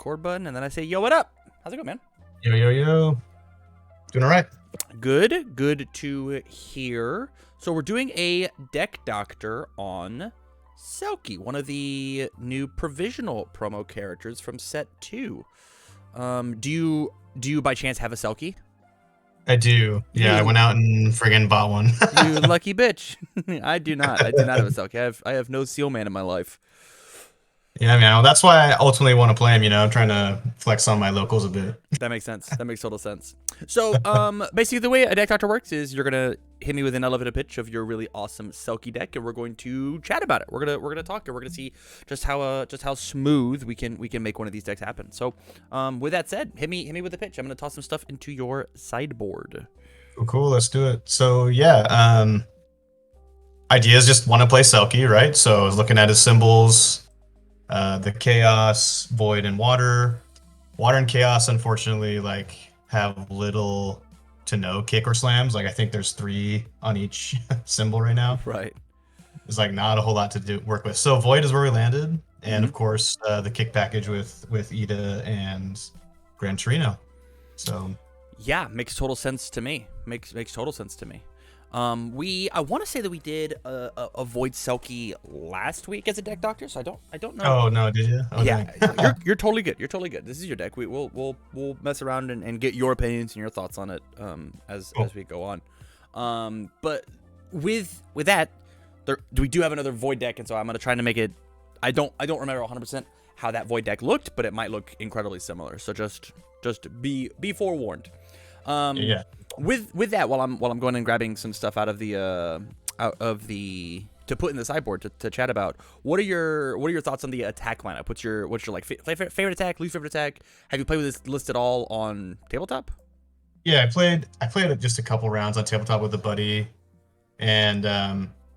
record button, and then I say, yo, what up? How's it going, man? Yo, yo, yo. Doing all right. Good to hear. So we're doing a deck doctor on Selkie, one of the new provisional promo characters from set 2. Do you by chance have a Selkie? I do. Yeah, I went out and friggin' bought one. You lucky bitch. I do not have a Selkie. I have no Seal Man in my life. Yeah, man. That's why I ultimately want to play him, I'm trying to flex on my locals a bit. That makes sense. That makes total sense. So, basically the way a deck doctor works is you're gonna hit me with an elevator pitch of your really awesome Selkie deck, and we're going to chat about it. We're gonna talk, and we're gonna see just how smooth we can make one of these decks happen. So, with that said, hit me with a pitch. I'm gonna toss some stuff into your sideboard. Cool. Let's do it. So yeah, ideas just want to play Selkie, right? So I was looking at his symbols. The Chaos, Void, and Water. Water and Chaos, unfortunately, have little to no kick or slams. I think there's 3 on each symbol right now. Right. There's not a whole lot to work with. So Void is where we landed, and of course the kick package with Ida and Gran Torino. So yeah, makes total sense to me. Makes total sense to me. I want to say that we did a Void Selkie last week as a deck doctor, so I don't know. Oh no, did you? Oh, yeah, you're totally good. You're totally good. This is your deck. We'll mess around and get your opinions and your thoughts on it as we go on. But with that, we do have another Void deck, and so I'm gonna try to make it. I don't remember 100% how that Void deck looked, but it might look incredibly similar. So just be forewarned. Yeah. With that, while I'm going and grabbing some stuff out of the to put in the sideboard to chat about, what are your thoughts on the attack lineup? What's your favorite attack, least favorite attack? Have you played with this list at all on tabletop? Yeah, I played just a couple rounds on tabletop with a buddy, and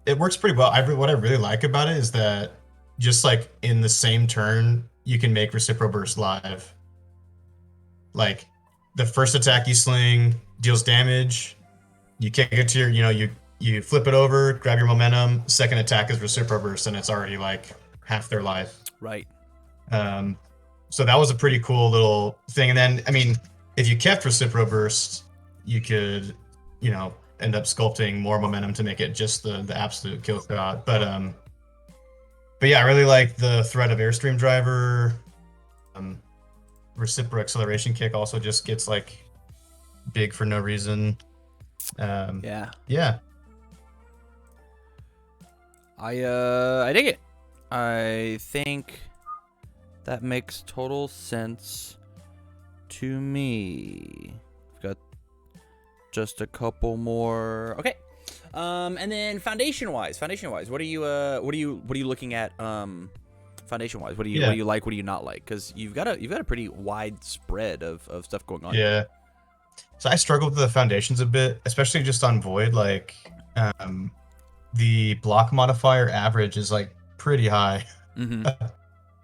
it works pretty well. What I really like about it is that just in the same turn, you can make Recipro Burst live. The first attack you sling deals damage. You kick it to your, you flip it over, grab your momentum. Second attack is Recipro Burst, and it's already half their life. Right. So that was a pretty cool little thing. And then, if you kept Recipro Burst, you could, end up sculpting more momentum to make it just the absolute kill shot. But yeah, I really like the threat of Airstream Driver. Recipro Acceleration Kick also just gets big for no reason. Yeah. I dig it. I think that makes total sense to me. Got just a couple more. Okay. And then foundation wise, what are you looking at? Foundation wise, what do you like? What do you not like? Because you've got a pretty wide spread of stuff going on. Yeah. So I struggled with the foundations a bit, especially just on Void. The block modifier average is pretty high.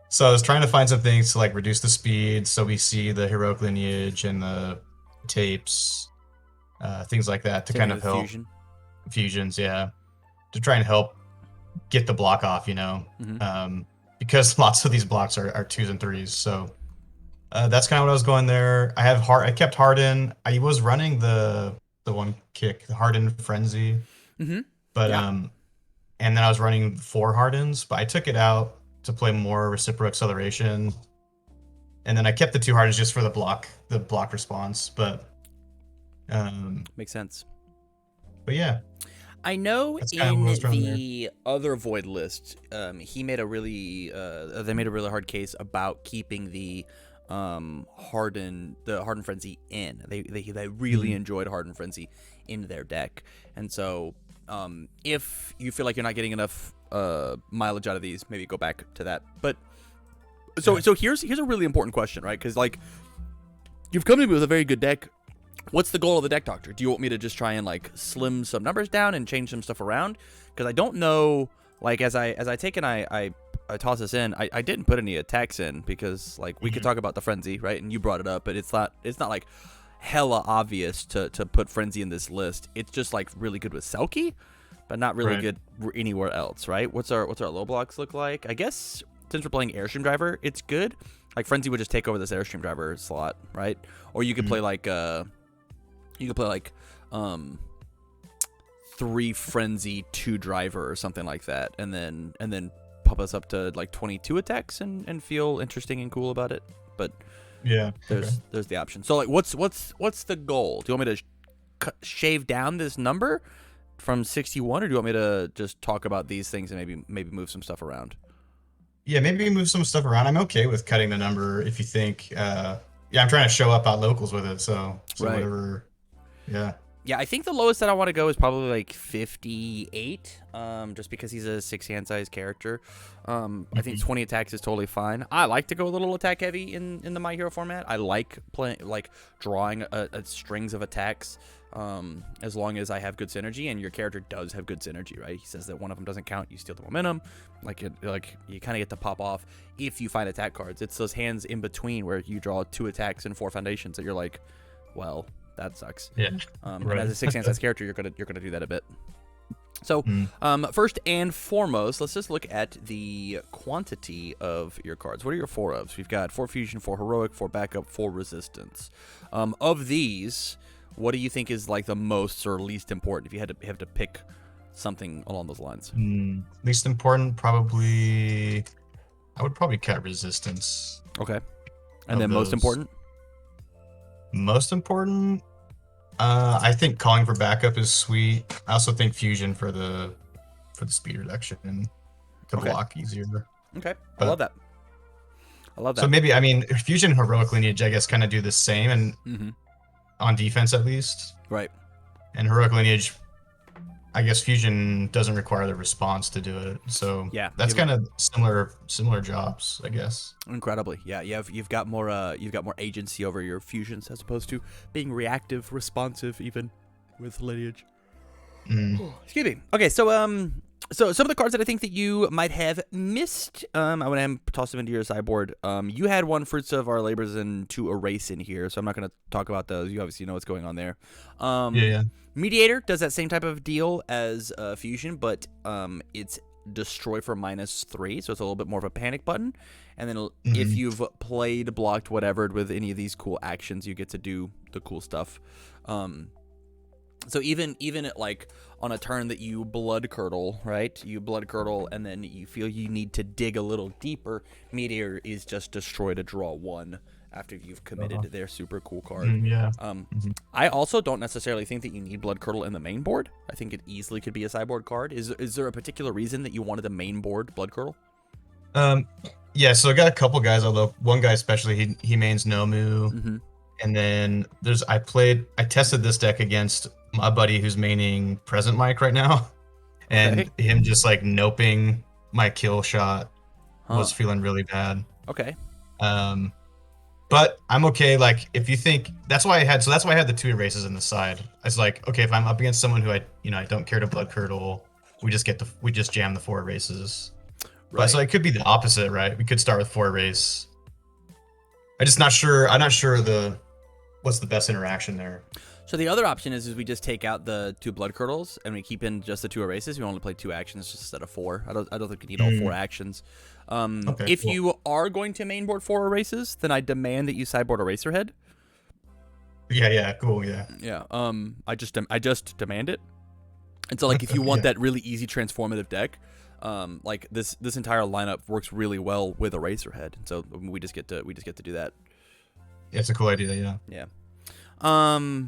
So I was trying to find some things to reduce the speed, so we see the heroic lineage and the tapes, things like that to kind of help fusions. Yeah, to try and help get the block off. Because lots of these blocks are 2s and 3s. So that's kind of what I was going there. I kept Harden. I was running the one kick, the Harden Frenzy. But and then I was running 4 Hardens, but I took it out to play more Recipro Acceleration. And then I kept the 2 Hardens just for the block response. But makes sense. But yeah. I know in the other Void list, they made a really hard case about keeping the Harden Frenzy in. They really enjoyed Harden Frenzy in their deck, and so if you feel like you're not getting enough mileage out of these, maybe go back to that. But so here's a really important question, right? Because you've come to me with a very good deck. What's the goal of the deck doctor? Do you want me to just try and slim some numbers down and change some stuff around? Because I don't know. As I take and I toss this in, I didn't put any attacks in because we could talk about the frenzy, right? And you brought it up, but it's not hella obvious to put frenzy in this list. It's just really good with Selkie, but not really good anywhere else, right? What's our low blocks look like? I guess since we're playing Airstream Driver, it's good. Like Frenzy would just take over this Airstream driver slot, right? Or you could play like 3 Frenzy, 2 driver or something like that, and then pump us up to like 22 attacks and feel interesting and cool about it. But yeah, there's the option. So like, what's the goal? Do you want me to shave down this number from 61, or do you want me to just talk about these things and maybe move some stuff around? Yeah, maybe move some stuff around. I'm okay with cutting the number if you think. I'm trying to show up at locals with it, so right. Whatever. Yeah. Yeah, I think the lowest that I want to go is probably like 58, just because he's a 6-hand size character. I think 20 attacks is totally fine. I like to go a little attack heavy in the My Hero format. I like drawing a strings of attacks, as long as I have good synergy, and your character does have good synergy, right? He says that one of them doesn't count, you steal the momentum. Like you kind of get to pop off if you find attack cards. It's those hands in between where you draw 2 attacks and 4 foundations that you're like, well, that sucks. Yeah. And as a 6-hand size character, you're gonna do that a bit. So, first and foremost, let's just look at the quantity of your cards. What are your 4 ofs? We've got 4 fusion, 4 heroic, 4 backup, 4 resistance. Of these, what do you think is like the most or least important? If you have to pick something along those lines. Least important, probably. I would probably cut resistance. Okay. And then most important. Most important. I think calling for backup is sweet. I also think fusion for the speed reduction to block easier. Okay, I love that. So maybe fusion heroic lineage, I guess, kind of do the same and on defense at least. Right. And heroic lineage, I guess fusion doesn't require the response to do it. So yeah, that's kind of similar jobs, I guess. Incredibly, yeah. You've got more agency over your fusions as opposed to being reactive, responsive, even with lineage. Excuse me. Okay, so some of the cards that I think that you might have missed, I went ahead and tossed them into your sideboard. You had 1 Fruits of Our Labors and 2 Erase in here, so I'm not going to talk about those. You obviously know what's going on there. Yeah. Mediator does that same type of deal as Fusion, but it's destroy for -3, so it's a little bit more of a panic button. And then if you've played, blocked, whatever with any of these cool actions, you get to do the cool stuff. So even at like on a turn that you blood curdle, right? You blood curdle and then you feel you need to dig a little deeper, Meteor is just destroy to draw 1 after you've committed their super cool card. I also don't necessarily think that you need blood curdle in the main board. I think it easily could be a sideboard card. Is there a particular reason that you wanted the main board blood curdle? Yeah, so I got a couple guys, although one guy especially, he mains Nomu. And then I tested this deck against my buddy who's maining Present Mike right now. And him just like noping my kill shot was feeling really bad. Okay. But I'm okay. Like if you think that's why I had the 2 erases in the side. I was like, okay, if I'm up against someone who I don't care to blood curdle, we just jam the 4 erases. Right. But so it could be the opposite, right? We could start with 4 erase. I'm not sure what's the best interaction there. So the other option is we just take out the 2 blood curdles and we keep in just the 2 erases. We only play 2 actions instead of 4. I don't think you need all 4 actions. If you are going to mainboard 4 erases, then I demand that you sideboard Eraserhead. Yeah, cool, yeah. Yeah, I just demand it. And so like if you want that really easy transformative deck, like this entire lineup works really well with Eraserhead. And so we just get to do that. Yeah, it's a cool idea, yeah. Yeah.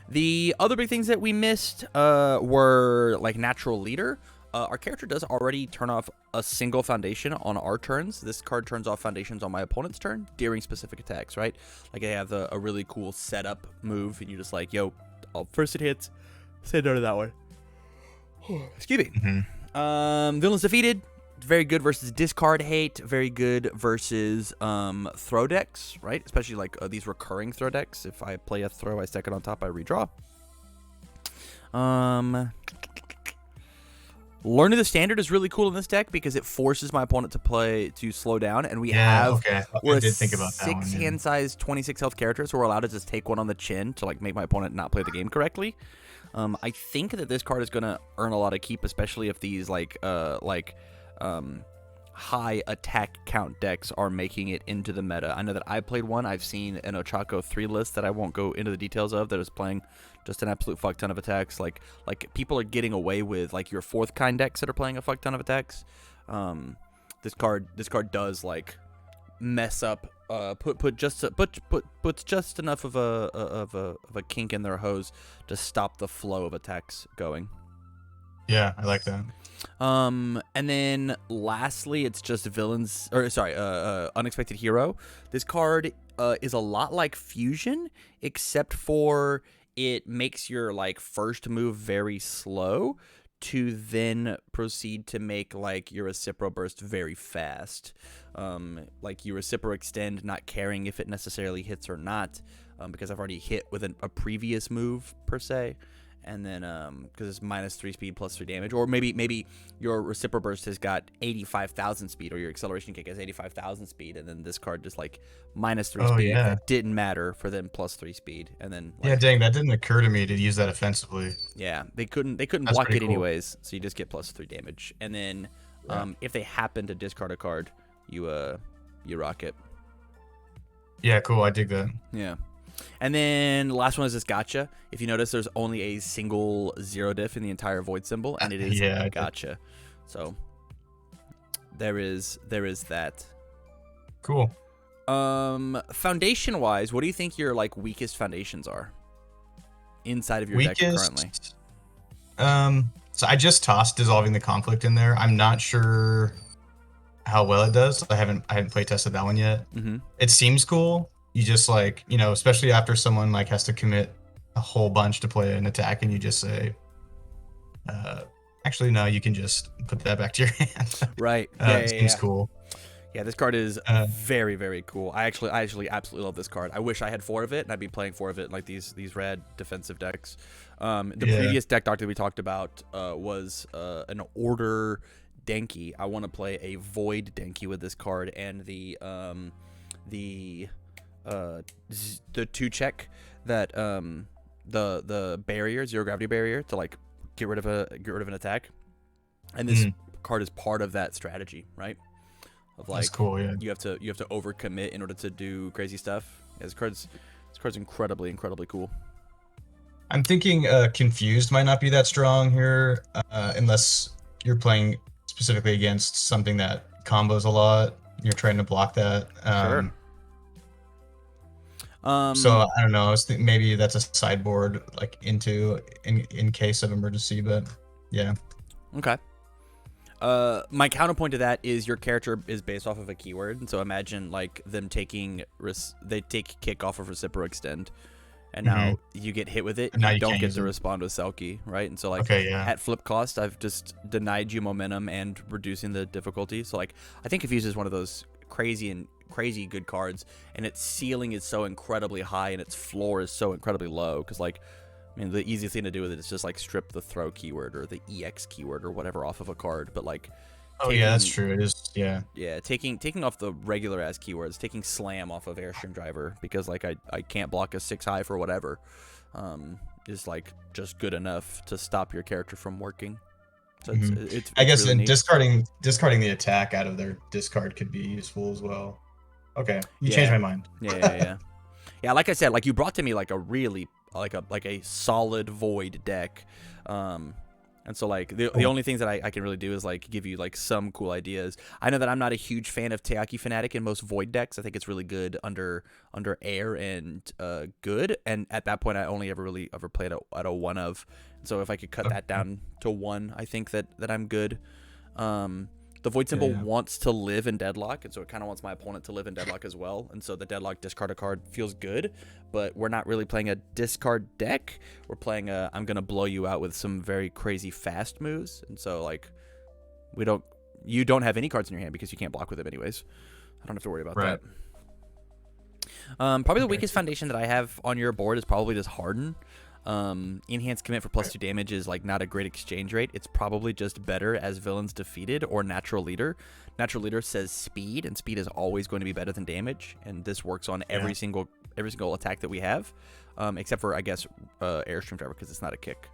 The other big things that we missed were like Natural Leader. Our character does already turn off a single foundation on our turns. This card turns off foundations on my opponent's turn during specific attacks, right? Like I have a really cool setup move, and you're just like, yo, first it hits, say no to that one. Excuse me. Villains defeated. Very good versus discard hate. Very good versus throw decks, right? Especially like these recurring throw decks. If I play a throw, I stack it on top, I redraw. Learning the Standard is really cool in this deck because it forces my opponent to slow down, and we're I did think about that 6-hand size 26 health character, so we're allowed to just take one on the chin to like make my opponent not play the game correctly. I think that this card is gonna earn a lot of keep, especially if these high attack count decks are making it into the meta. I know that I played one. I've seen an Ochako 3 list that I won't go into the details of that is playing just an absolute fuck ton of attacks. Like people are getting away with like your 4th kind decks that are playing a fuck ton of attacks. This card does like mess up puts just enough of a kink in their hose to stop the flow of attacks going. Yeah, I like that. And then lastly, it's just Unexpected Hero. This card is a lot like Fusion, except for it makes your like first move very slow to then proceed to make like your Recipro Burst very fast. Like your Recipro Extend, not caring if it necessarily hits or not, because I've already hit with a previous move per se. And then, because it's -3 speed, +3 damage, or maybe your Recipro Burst has got 85,000 speed, or your Acceleration Kick has 85,000 speed, and then this card just like -3 speed. Yeah. That didn't matter for them +3 speed, and then like, yeah, dang, that didn't occur to me to use that offensively. Yeah, they couldn't That's block it cool. anyways, so you just get +3 damage, and then if they happen to discard a card, you rock it. Yeah, cool. I dig that. Yeah. And then the last one is this gotcha. If you notice, there's only a single 0 diff in the entire void symbol, and it is gotcha. So there is that. Cool. Foundation wise, what do you think your like weakest foundations are inside of your deck currently? So I just tossed Dissolving the Conflict in there. I'm not sure how well it does. I haven't play tested that one yet. Mm-hmm. It seems cool. You just like, especially after someone like has to commit a whole bunch to play an attack, and you just say, actually, no, you can just put that back to your hand. Right. It seems cool. Yeah, this card is very, very cool. I actually absolutely love this card. I wish I had 4 of it, and I'd be playing 4 of it in like these rad defensive decks. The previous deck doctor we talked about was an Order Denki. I want to play a Void Denki with this card, and the 2-check that the barrier, 0 gravity barrier, to like get rid of an attack, and this card is part of that strategy, right? Of like, that's cool. Yeah, you have to overcommit in order to do crazy stuff. Yeah, this card's incredibly cool. I'm thinking Confused might not be that strong here, unless you're playing specifically against something that combos a lot. You're trying to block that. Sure. So I don't know. I was thinking maybe that's a sideboard, like in case of emergency. But yeah. Okay. My counterpoint to that is your character is based off of a keyword, and so imagine like them they take kick off of Recipro Extend, and now you get hit with it, and you don't get to respond with Selkie, right? And so like at flip cost, I've just denied you momentum and reducing the difficulty. So like I think Confuse is one of those crazy good cards, and its ceiling is so incredibly high and its floor is so incredibly low, because like, I mean, the easiest thing to do with it is just like strip the throw keyword or the EX keyword or whatever off of a card, but like that's true. It is. Yeah, taking off the regular ass keywords, taking slam off of Airstream Driver, because like I can't block a 6 high for whatever, is like just good enough to stop your character from working. So it's I guess really in neat. discarding the attack out of their discard could be useful as well. Okay, you changed my mind. Yeah. Like I said, like you brought to me like a really like a solid void deck, and so like the only things that I can really do is like give you like some cool ideas. I know that I'm not a huge fan of Teaki Fanatic in most void decks. I think it's really good under air and good, and at that point I only ever played at a 1 of. So if I could cut that down to 1, I think that I'm good. The void symbol wants to live in deadlock, and so it kind of wants my opponent to live in deadlock as well. And so the deadlock discard a card feels good, but we're not really playing a discard deck. We're playing I'm gonna blow you out with some very crazy fast moves. And so like you don't have any cards in your hand because you can't block with them anyways. I don't have to worry about that. Probably the weakest foundation that I have on your board is probably just Harden. Enhanced commit for +2 damage is like not a great exchange rate. It's probably just better as villains defeated or natural leader. Natural leader says speed, and speed is always going to be better than damage, and this works on every single attack that we have, except for I guess Airstream Driver, because it's not a kick.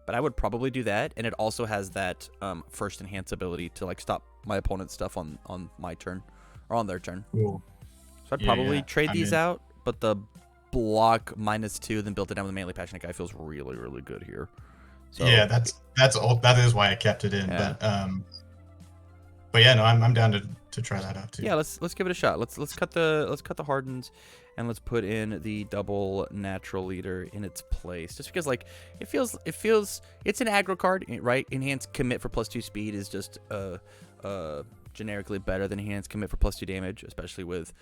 but I would probably do that. And it also has that first enhance ability to like stop my opponent's stuff on my turn or on their turn. Cool. So I'd probably trade these out, but the block -2, then built it down with a melee passionate guy feels really, really good here. So, yeah, that is why I kept it in. Yeah. But yeah, no, I'm down to try that out too. Yeah, let's give it a shot. Let's cut the hardens, and let's put in the double natural leader in its place. Just because like it feels it's an aggro card, right? Enhanced commit for +2 speed is just generically better than enhanced commit for +2 damage, especially with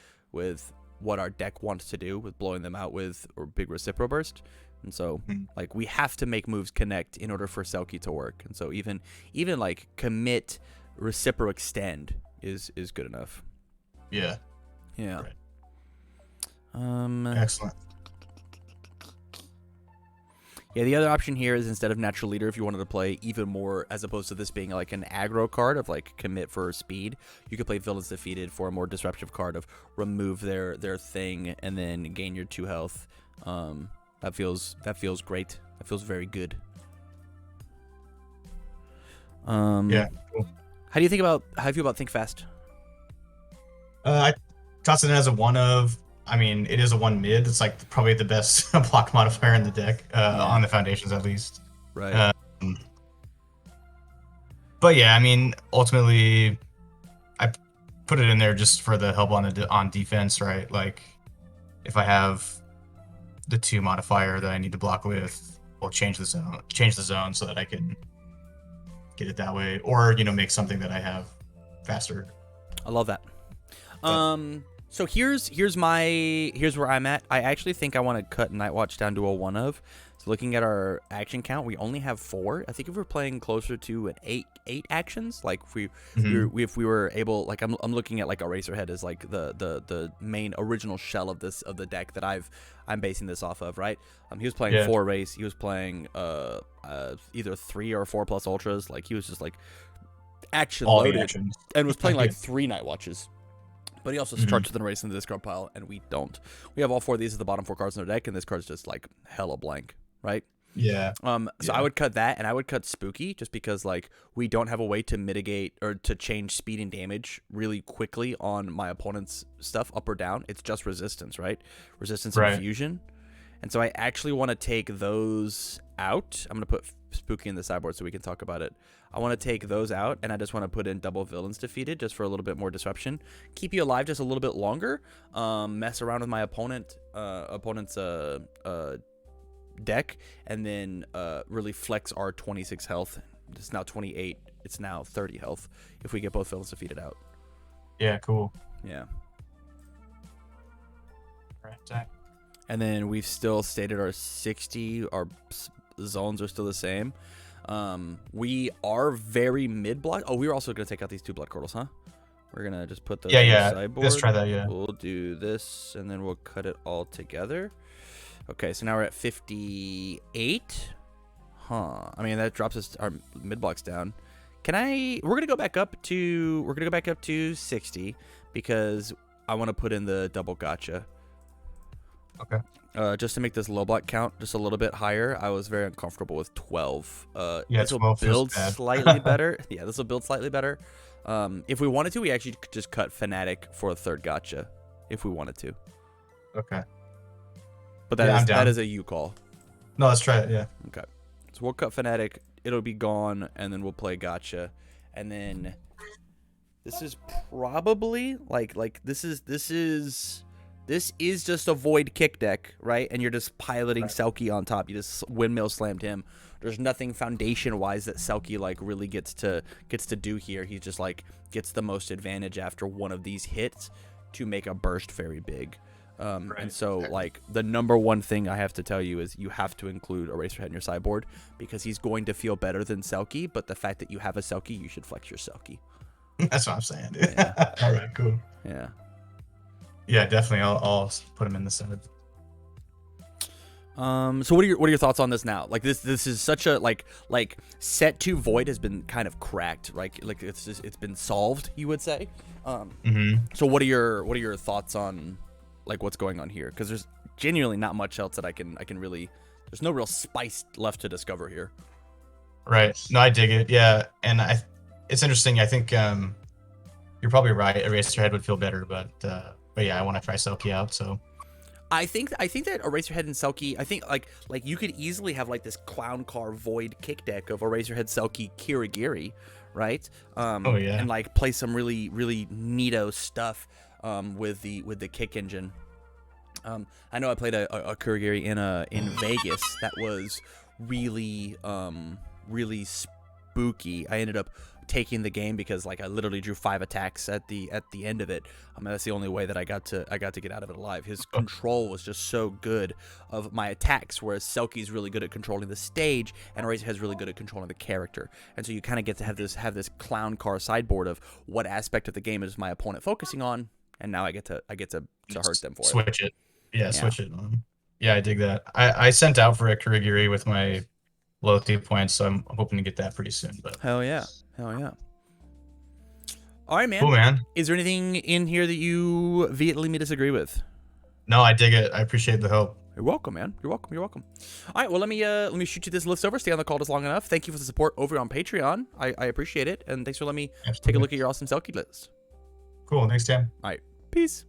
what our deck wants to do with blowing them out with or big reciprocal burst. And so like we have to make moves connect in order for Selkie to work. And so even like commit reciprocal extend is good enough. Yeah. Right. Excellent. Yeah, the other option here is instead of natural leader, if you wanted to play even more, as opposed to this being like an aggro card of like commit for speed, you could play villains defeated for a more disruptive card of remove their thing and then gain your 2 health. That feels great. That feels very good. Yeah. Cool. How do you feel about Think Fast? I toss it in as a 1 of. I mean, it is a 1 mid. It's like probably the best block modifier in the deck, on the foundations at least. Right. But yeah, I mean, ultimately, I put it in there just for the help on defense, right? Like, if I have the 2 modifier that I need to block with, we'll change the zone so that I can get it that way, or make something that I have faster. I love that. So here's where I'm at. I actually think I want to cut Night Watch down to a 1 of. So looking at our action count, we only have 4. I think if we're playing closer to an 8 actions, like if we were able, like I'm looking at like Eraserhead as like the main original shell of the deck that I'm basing this off of, right? He was playing 4 race. He was playing either 3 or 4 plus ultras. Like he was just like action all loaded actions. And was playing like 3 Night Watches. But he also starts with an erase in the discard pile, and we don't. We have all 4 of these as the bottom 4 cards in our deck, and this card's just like hella blank, right? Yeah. So I would cut that, and I would cut Spooky, just because like we don't have a way to mitigate or to change speed and damage really quickly on my opponent's stuff up or down. It's just resistance, right? Resistance and fusion. And so I actually want to take those out. I'm gonna put Spooky in the sideboard so we can talk about it. I want to take those out, and I just want to put in double villains defeated just for a little bit more disruption. Keep you alive just a little bit longer. Mess around with my opponent's deck, and then really flex our 26 health. It's now 28. It's now 30 health if we get both villains defeated out. Yeah, cool. Yeah. Right. And then we've still stated our 60. Our zones are still the same. We are very mid block. Oh, we were also going to take out these 2 blood curdles, huh? We're going to just put those in the sideboard. Let's try that, yeah. We'll do this, and then we'll cut it all together. Okay, so now we're at 58. Huh. I mean, that drops us our mid blocks down. We're going to go back up to 60 because I want to put in the double gotcha. Okay. Just to make this low block count just a little bit higher, I was very uncomfortable with 12. This will 12 build feels bad. slightly better. Yeah, this will build slightly better. If we wanted to, we actually could just cut Fanatic for a 3rd gotcha, if we wanted to. Okay. But that is a you call. No, let's try it, yeah. Okay. So we'll cut Fanatic, it'll be gone, and then we'll play gotcha. And then this is probably like this is just a void kick deck, right? And you're just piloting Selkie on top. You just windmill slammed him. There's nothing foundation wise that Selkie like really gets to do here. He just like gets the most advantage after one of these hits to make a burst very big. And so like the number one thing I have to tell you is you have to include Eraserhead in your sideboard because he's going to feel better than Selkie, but the fact that you have a Selkie, you should flex your Selkie. That's what I'm saying, dude. Yeah. All right, cool. Yeah. Yeah, definitely. I'll put him in the side. So what are your thoughts on this now? Like this is such a like set 2 void has been kind of cracked, right? Like it's been solved, you would say. So what are your thoughts on like what's going on here? Because there's genuinely not much else that I can really. There's no real spice left to discover here. Right. No, I dig it. Yeah, and it's interesting. I think you're probably right. Eraserhead would feel better, but yeah, I want to try Selkie out. So I think that Eraserhead and Selkie, I think like you could easily have like this clown car void kick deck of Eraserhead, Selkie, Kirigiri, right? oh yeah, And like play some really neato stuff with the kick engine. I know I played a Kirigiri in Vegas that was really really spooky. I ended up taking the game because like I literally drew 5 attacks at the end of it. I mean, that's the only way that I got to get out of it alive. His control was just so good of my attacks, whereas Selkie's really good at controlling the stage, and Eraserhead's really good at controlling the character. And so you kind of get to have this clown car sideboard of what aspect of the game is my opponent focusing on, and now I get to hurt them for switch it. Yeah, Yeah. switch it. Yeah, I dig that. I sent out for a Kurigiri with my loyalty points, so I'm hoping to get that pretty soon. But Hell yeah. All right, man. cool, man. Is there anything in here that you vehemently disagree with? No, I dig it. I appreciate the help. You're welcome, man. You're welcome. All right, well, let me shoot you this list over. Stay on the call just long enough. Thank you for the support over on Patreon. I appreciate it, and thanks for letting me take a look at your awesome Selkie list. Cool. Thanks, Tam. All right, peace.